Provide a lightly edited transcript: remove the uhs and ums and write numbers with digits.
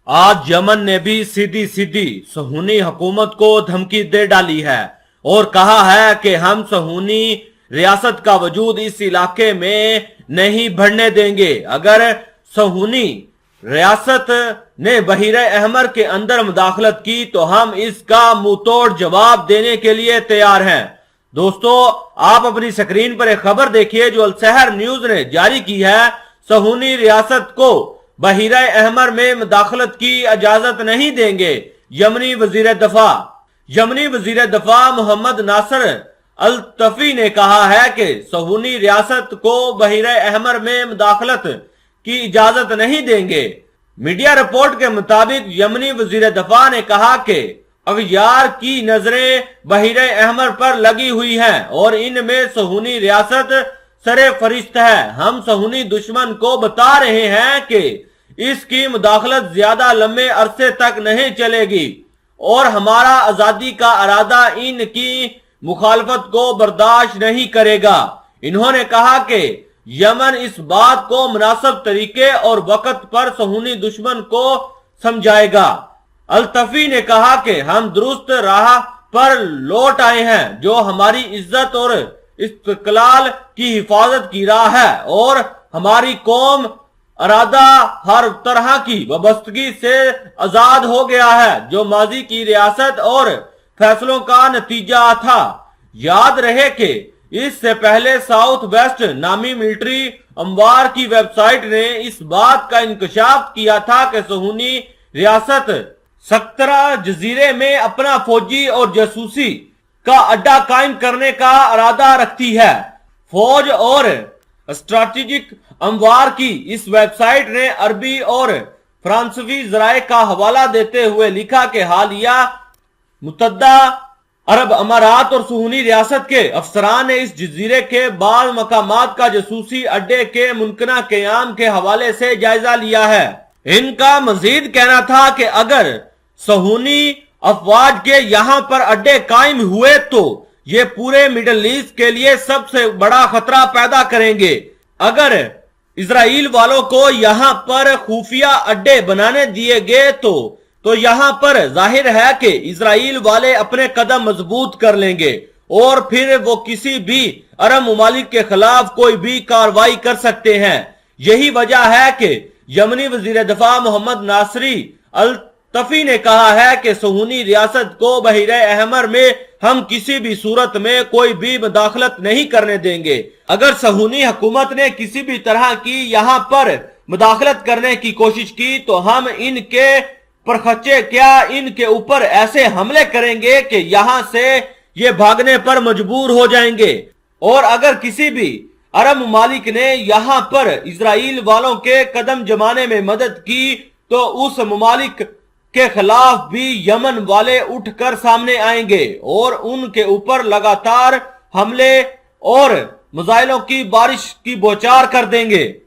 आज यमन ने भी सीधी सीधी सहूनी हुकूमत को धमकी दे डाली है और कहा है कि हम सहूनी रियासत का वजूद इस इलाके में नहीं बढ़ने देंगे। अगर सहूनी रियासत ने बहीरे अहमर के अंदर मुदाखलत की तो हम इसका मुंहतोड़ जवाब देने के लिए तैयार हैं। दोस्तों, आप अपनी स्क्रीन पर एक खबर देखिए जो अल-सहर न्यूज ने जारी की है। सहूनी रियासत को बहीरे अहमर में मुदाखलत की इजाजत नहीं देंगे। यमनी वजीर दफा मोहम्मद नासर अल-तफी ने कहा है कि सहूनी रियासत को बहीरे अहमर में मुदाखलत की इजाजत नहीं देंगे। मीडिया रिपोर्ट के मुताबिक यमनी वजीर दफा ने कहा कि अगयार की नजरें बहीरे अहमर पर लगी हुई हैं और इनमें सहूनी रियासत सरे फरिश्त है। हम सहूनी दुश्मन को बता रहे हैं कि इसकी मुदाखलत ज्यादा लंबे अरसे तक नहीं चलेगी और हमारा आजादी का इरादा इनकी मुखालफत को बर्दाश्त नहीं करेगा। इन्होंने कहा कि यमन इस बात को मुनासिब तरीके और वक्त पर सहूनी दुश्मन को समझाएगा। अल-तफी ने कहा कि हम दुरुस्त राह पर लौट आए हैं जो हमारी इज्जत और इस्तिकलाल की हिफाजत की राह है और हमारी कौम इरादा हर तरह की वाबस्तगी से आजाद हो गया है जो माजी की रियासत और फैसलों का नतीजा था। याद रहे कि इससे पहले साउथ वेस्ट नामी मिलिट्री अमवार की वेबसाइट ने इस बात का इंकशाफ किया था कि सहूनी रियासत सक्तरा जजीरे में अपना फौजी और जासूसी का अड्डा कायम करने का इरादा रखती है। फौज और स्ट्रैटेजिक अमवार की इस वेबसाइट ने अरबी और फ्रांसीसी जराए का हवाला देते हुए लिखा कि हालिया मुत्तहदा अरब अमारात और सहूनी रियासत के अफसरान ने इस जजीरे के बाद मकामात का जासूसी अड्डे के मुमकिना क़याम के हवाले से जायजा लिया है। इनका मजीद कहना था कि अगर सहूनी अफवाज के यहाँ पर अड्डे कायम हुए तो ये पूरे मिडल ईस्ट के लिए सबसे बड़ा खतरा पैदा करेंगे। अगर इजराइल वालों को यहाँ पर खुफिया अड्डे बनाने दिए गए तो यहाँ पर जाहिर है कि इजराइल वाले अपने कदम मजबूत कर लेंगे और फिर वो किसी भी अरब मुमालिक के खिलाफ कोई भी कार्रवाई कर सकते हैं। यही वजह है कि यमनी वजीर दफा मोहम्मद नासरी अल-तफी ने कहा है कि सहूनी रियासत को बहीरे अहमर में हम किसी भी सूरत में कोई भी मुदाखलत नहीं करने देंगे। अगर सहूनी हुकूमत ने किसी भी तरह की यहाँ पर मुदाखलत करने की कोशिश की तो हम इनके परखच्चे क्या इनके ऊपर ऐसे हमले करेंगे कि यहाँ से ये भागने पर मजबूर हो जाएंगे। और अगर किसी भी अरब मुमालिक ने यहाँ पर इजराइल वालों के कदम जमाने में मदद की तो उस मुमालिक के खिलाफ भी यमन वाले उठकर सामने आएंगे और उनके ऊपर लगातार हमले और मिसाइलों की बारिश की बौछार कर देंगे।